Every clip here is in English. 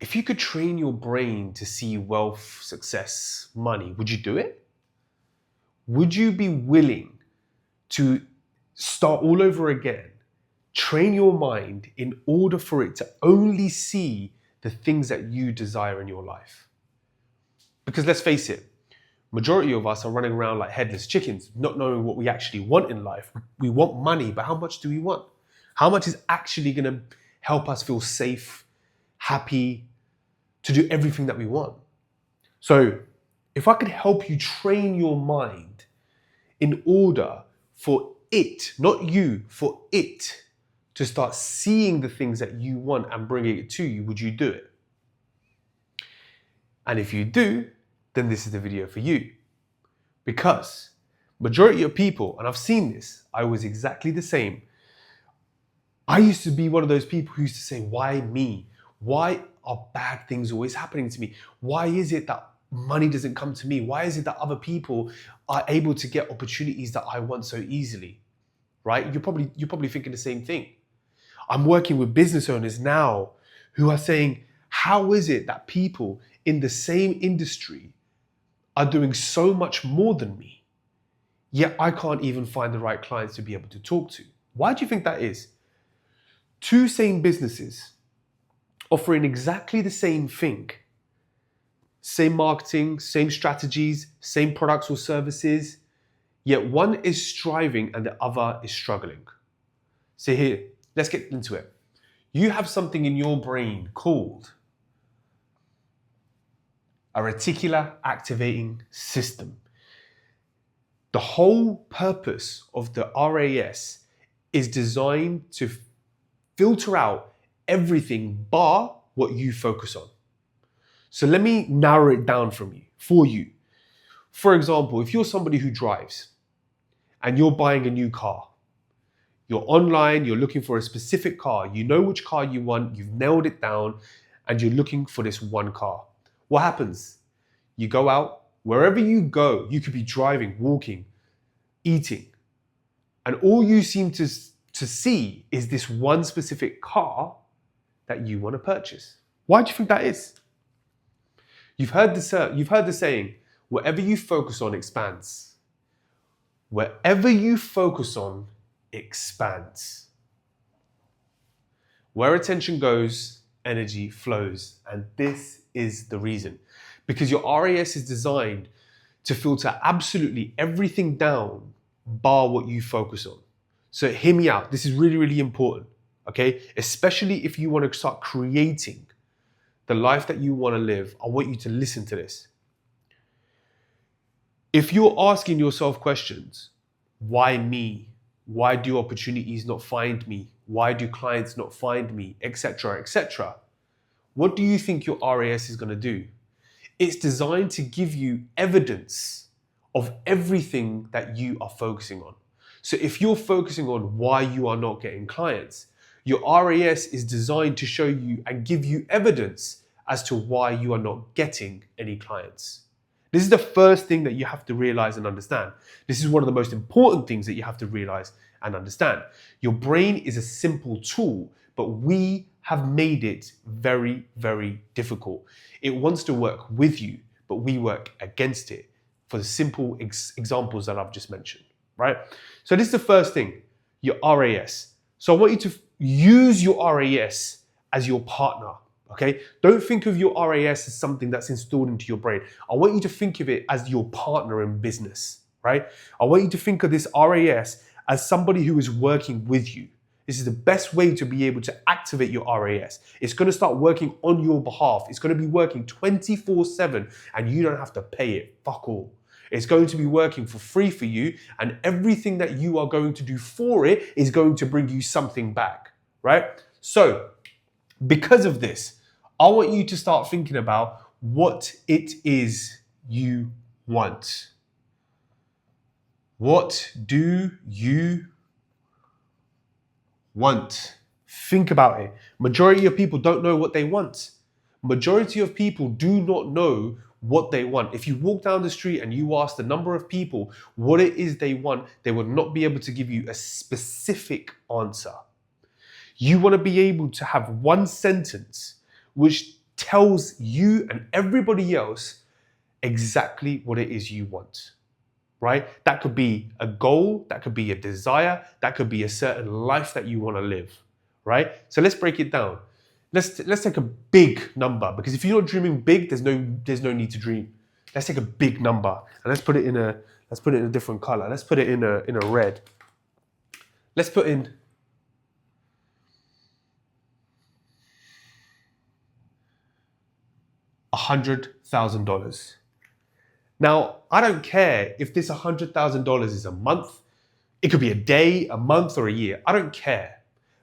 If you could train your brain to see wealth, success, money, would you do it? Would you be willing to start all over again, train your mind in order for it to only see the things that you desire in your life? Because let's face it, majority of us are running around like headless chickens, not knowing what we actually want in life. We want money, but how much do we want? How much is actually going to help us feel safe, happy, to do everything that we want? So if I could help you train your mind in order for it, not you, for it to start seeing the things that you want and bringing it to you, would you do it? And if you do, then this is the video for you. Because majority of people, and I've seen this, I was exactly the same. I used to be one of those people who used to say, why me? Why are bad things always happening to me? Why is it that money doesn't come to me? Why is it that other people are able to get opportunities that I want so easily? Right? You're probably thinking the same thing. I'm working with business owners now who are saying, how is it that people in the same industry are doing so much more than me, yet I can't even find the right clients to be able to talk to? Why do you think that is? Two same businesses offering exactly the same thing, same marketing, same strategies, same products or services, yet one is striving and the other is struggling. So here, let's get into it. You have something in your brain called a reticular activating system. The whole purpose of the RAS is designed to filter out everything bar what you focus on. So let me narrow it down for you. For example, if you're somebody who drives and you're buying a new car, you're online, you're looking for a specific car, you know which car you want, you've nailed it down, and you're looking for this one car. What happens? You go out, wherever you go, you could be driving, walking, eating, and all you seem to see is this one specific car that you want to purchase. Why do you think that is? You've heard the saying, whatever you focus on expands. Wherever you focus on expands. Where attention goes, energy flows. And this is the reason. Because your RAS is designed to filter absolutely everything down bar what you focus on. So hear me out. This is really, really important. Okay? Especially if you want to start creating the life that you want to live. I want you to listen to this. If you're asking yourself questions, why me? Why do opportunities not find me? Why do clients not find me? Etc., etc. What do you think your RAS is going to do? It's designed to give you evidence of everything that you are focusing on. So if you're focusing on why you are not getting clients, your RAS is designed to show you and give you evidence as to why you are not getting any clients. This is the first thing that you have to realize and understand. This is one of the most important things that you have to realize and understand. Your brain is a simple tool, but we have made it very, very difficult. It wants to work with you, but we work against it for the simple examples that I've just mentioned, right? So this is the first thing, your RAS. So I want you to use your RAS as your partner, okay? Don't think of your RAS as something that's installed into your brain. I want you to think of it as your partner in business, right? I want you to think of this RAS as somebody who is working with you. This is the best way to be able to activate your RAS. It's going to start working on your behalf. It's going to be working 24/7 and you don't have to pay it. Fuck all. It's going to be working for free for you, and everything that you are going to do for it is going to bring you something back, right? So, because of this, I want you to start thinking about what it is you want. What do you want? Think about it. Majority of people don't know what they want. Majority of people do not know what they want. If you walk down the street and you ask the number of people what it is they want, they would not be able to give you a specific answer. You want to be able to have one sentence which tells you and everybody else exactly what it is you want, right? That could be a goal, that could be a desire, that could be a certain life that you want to live, right? So let's break it down. Let's take a big number, because if you're not dreaming big, there's no need to dream. Let's take a big number and let's put it in a different color. Let's put it in a red. Let's put in $100,000. Now, I don't care if this $100,000 is a month. It could be a day, a month, or a year. I don't care.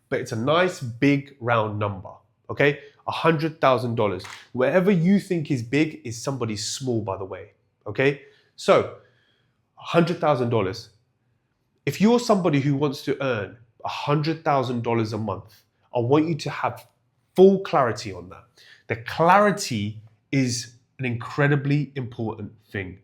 But it's a nice big round number. Okay? $100,000. Wherever you think is big is somebody small, by the way. Okay? So, $100,000. If you're somebody who wants to earn $100,000 a month, I want you to have full clarity on that. The clarity is an incredibly important thing.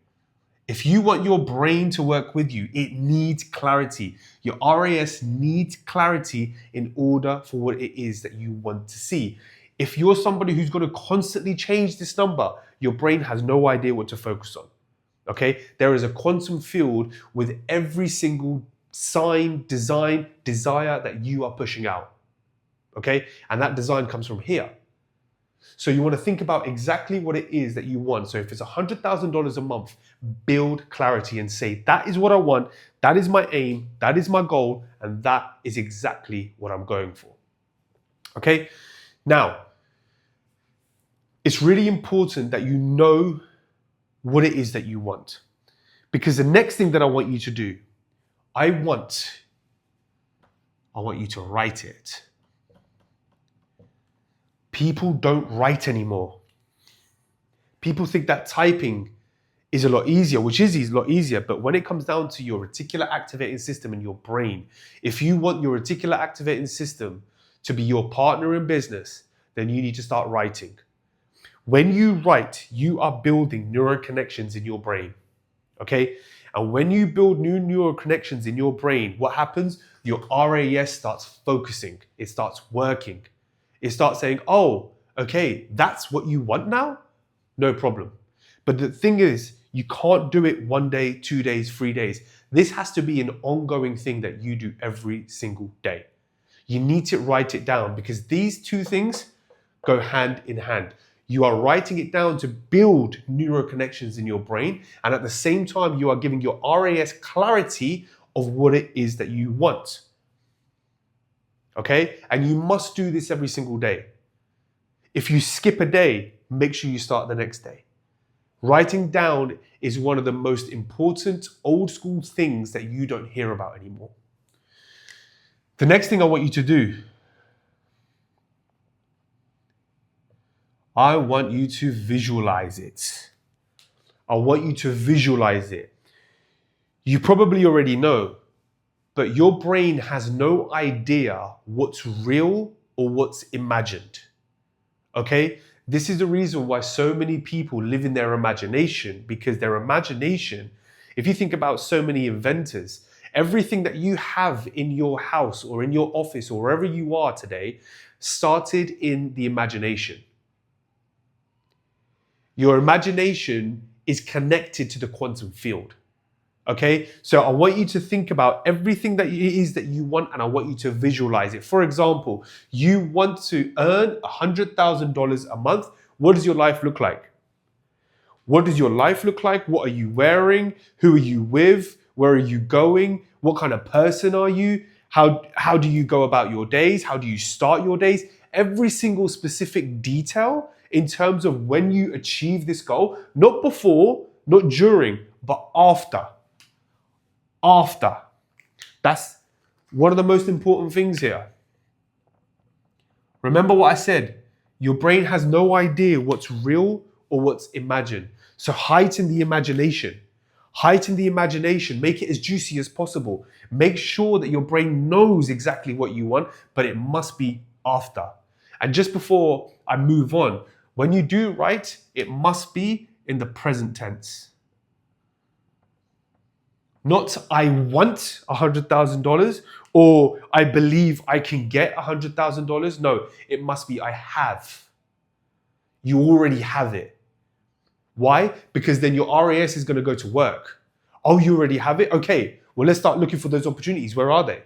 If you want your brain to work with you, it needs clarity. Your RAS needs clarity in order for what it is that you want to see. If you're somebody who's going to constantly change this number, your brain has no idea what to focus on. Okay? There is a quantum field with every single sign, design, desire that you are pushing out. Okay? And that design comes from here. So you want to think about exactly what it is that you want. So if it's $100,000 a month, build clarity and say, that is what I want, that is my aim, that is my goal, and that is exactly what I'm going for. Okay? Now, it's really important that you know what it is that you want. Because the next thing that I want you to do, I want you to write it. People don't write anymore. People think that typing is a lot easier, which is a lot easier, but when it comes down to your reticular activating system in your brain, if you want your reticular activating system to be your partner in business, then you need to start writing. When you write, you are building neural connections in your brain, okay? And when you build new neural connections in your brain, what happens? Your RAS starts focusing, it starts working. It starts saying, oh, okay, that's what you want now? No problem. But the thing is, you can't do it 1 day, 2 days, 3 days. This has to be an ongoing thing that you do every single day. You need to write it down because these two things go hand in hand. You are writing it down to build neural connections in your brain, and at the same time, you are giving your RAS clarity of what it is that you want. Okay? And you must do this every single day. If you skip a day, make sure you start the next day. Writing down is one of the most important old school things that you don't hear about anymore. The next thing I want you to do, I want you to visualize it. I want you to visualize it. You probably already know, but your brain has no idea what's real or what's imagined. Okay? This is the reason why so many people live in their imagination, because their imagination, if you think about so many inventors, everything that you have in your house or in your office or wherever you are today started in the imagination. Your imagination is connected to the quantum field. Okay, so I want you to think about everything that it is that you want, and I want you to visualize it. For example, you want to earn $100,000 a month. What does your life look like? What does your life look like? What are you wearing? Who are you with? Where are you going? What kind of person are you? How do you go about your days? How do you start your days? Every single specific detail in terms of when you achieve this goal, not before, not during, but after. After. That's one of the most important things here. Remember what I said. Your brain has no idea what's real or what's imagined. So heighten the imagination. Heighten the imagination. Make it as juicy as possible. Make sure that your brain knows exactly what you want, but it must be after. And just before I move on, when you do write, it must be in the present tense. Not I want $100,000 or I believe I can get $100,000. No, it must be I have. You already have it. Why? Because then your RAS is going to go to work. Oh, you already have it? Okay, well, let's start looking for those opportunities. Where are they?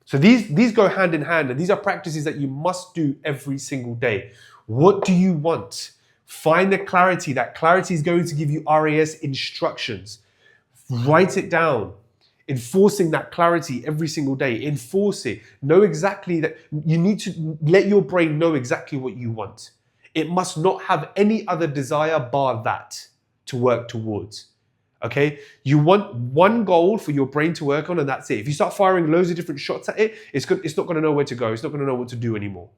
So these go hand in hand, and these are practices that you must do every single day. What do you want? Find the clarity. That clarity is going to give you RAS instructions. Write it down. Enforcing that clarity every single day. Enforce it. Know exactly that you need to let your brain know exactly what you want. It must not have any other desire bar that to work towards. Okay? You want one goal for your brain to work on, and that's it. If you start firing loads of different shots at it, it's not going to know where to go. It's not going to know what to do anymore.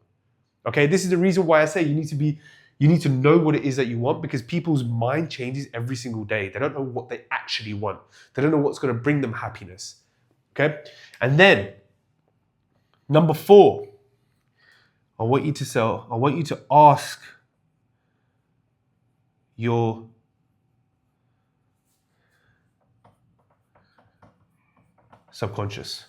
Okay? This is the reason why I say you need to know what it is that you want, because people's mind changes every single day. They don't know what they actually want. They don't know what's going to bring them happiness. Okay? And then, number 4, I want you to ask your subconscious.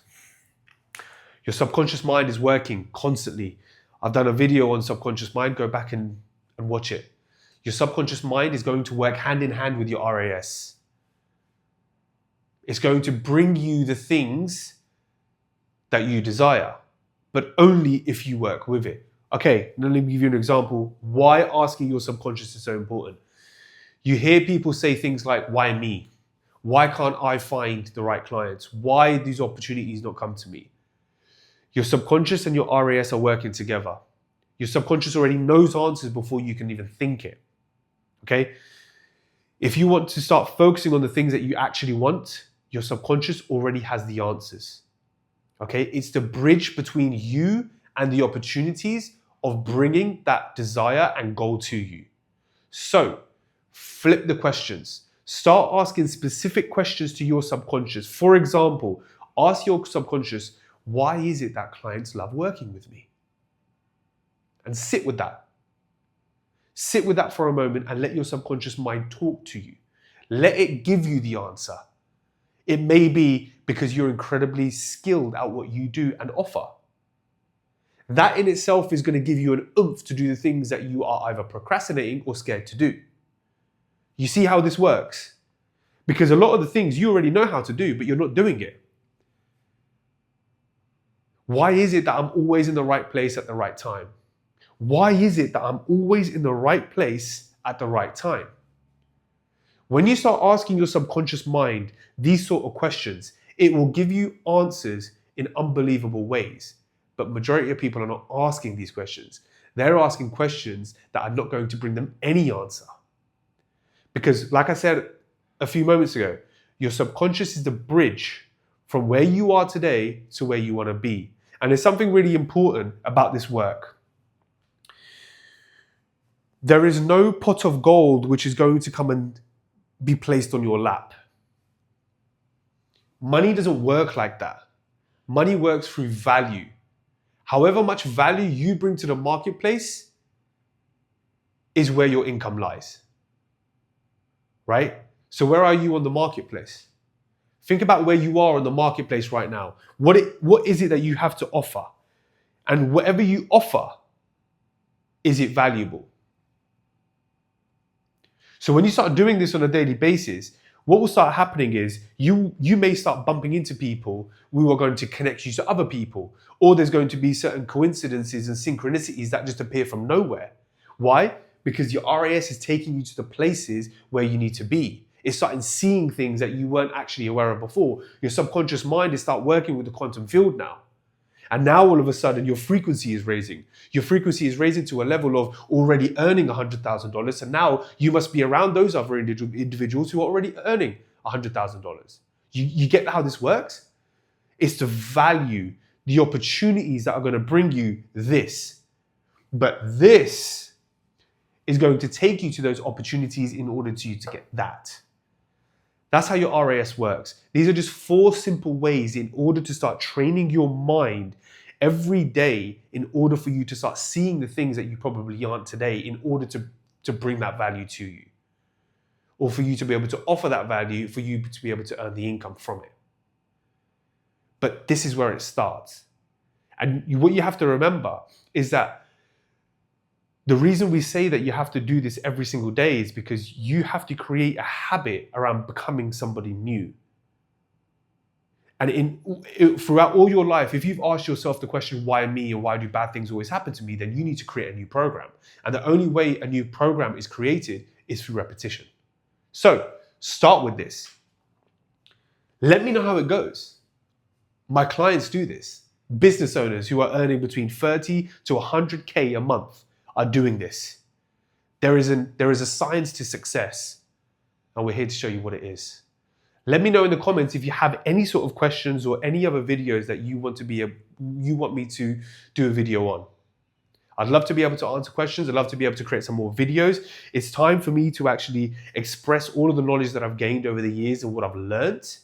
Your subconscious mind is working constantly. I've done a video on subconscious mind. Go back and watch it. Your subconscious mind is going to work hand in hand with your RAS. It's going to bring you the things that you desire, but only if you work with it. Okay, now let me give you an example. Why asking your subconscious is so important. You hear people say things like, why me? Why can't I find the right clients? Why these opportunities not come to me? Your subconscious and your RAS are working together. Your subconscious already knows answers before you can even think it. Okay? If you want to start focusing on the things that you actually want, your subconscious already has the answers. Okay? It's the bridge between you and the opportunities of bringing that desire and goal to you. So, flip the questions. Start asking specific questions to your subconscious. For example, ask your subconscious, why is it that clients love working with me? And sit with that. Sit with that for a moment and let your subconscious mind talk to you. Let it give you the answer. It may be because you're incredibly skilled at what you do and offer. That in itself is going to give you an oomph to do the things that you are either procrastinating or scared to do. You see how this works? Because a lot of the things you already know how to do, but you're not doing it. Why is it that I'm always in the right place at the right time? Why is it that I'm always in the right place at the right time? When you start asking your subconscious mind these sort of questions, it will give you answers in unbelievable ways. But majority of people are not asking these questions. They're asking questions that are not going to bring them any answer. Because like I said a few moments ago, your subconscious is the bridge from where you are today to where you want to be. And there's something really important about this work. There is no pot of gold which is going to come and be placed on your lap. Money doesn't work like that. Money works through value. However much value you bring to the marketplace is where your income lies. Right? So where are you on the marketplace? Think about where you are on the marketplace right now. What is it that you have to offer? And whatever you offer, is it valuable? So when you start doing this on a daily basis, what will start happening is you may start bumping into people who are going to connect you to other people, or there's going to be certain coincidences and synchronicities that just appear from nowhere. Why? Because your RAS is taking you to the places where you need to be. It's starting seeing things that you weren't actually aware of before. Your subconscious mind is start working with the quantum field now. And now all of a sudden your frequency is raising. Your frequency is raising to a level of already earning $100,000. And now you must be around those other individuals who are already earning $100,000. You get how this works? It's the value, the opportunities that are going to bring you this. But this is going to take you to those opportunities in order to you to get that. That's how your RAS works. These are just 4 simple ways in order to start training your mind every day in order for you to start seeing the things that you probably aren't today in order to bring that value to you. Or for you to be able to offer that value, for you to be able to earn the income from it. But this is where it starts. And what you have to remember is that The reason we say that you have to do this every single day is because you have to create a habit around becoming somebody new. And throughout all your life, if you've asked yourself the question, why me, and why do bad things always happen to me, then you need to create a new program. And the only way a new program is created is through repetition. So start with this. Let me know how it goes. My clients do this. Business owners who are earning between 30 to 100K a month are doing this. There is a science to success, and we're here to show you what it is. Let me know in the comments if you have any sort of questions or any other videos that you want me to do a video on. I'd love to be able to answer questions. I'd love to be able to create some more videos. It's time for me to actually express all of the knowledge that I've gained over the years and what I've learned,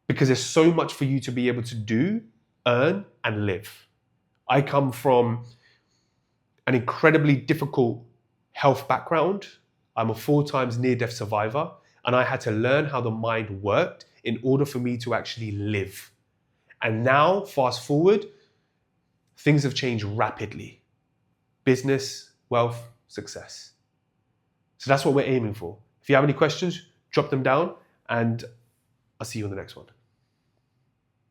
because there's so much for you to be able to do, earn, and live. I come from an incredibly difficult health background. I'm a 4 times near-death survivor, and I had to learn how the mind worked in order for me to actually live. And now, fast forward, things have changed rapidly. Business, wealth, success. So that's what we're aiming for. If you have any questions, drop them down, and I'll see you on the next one.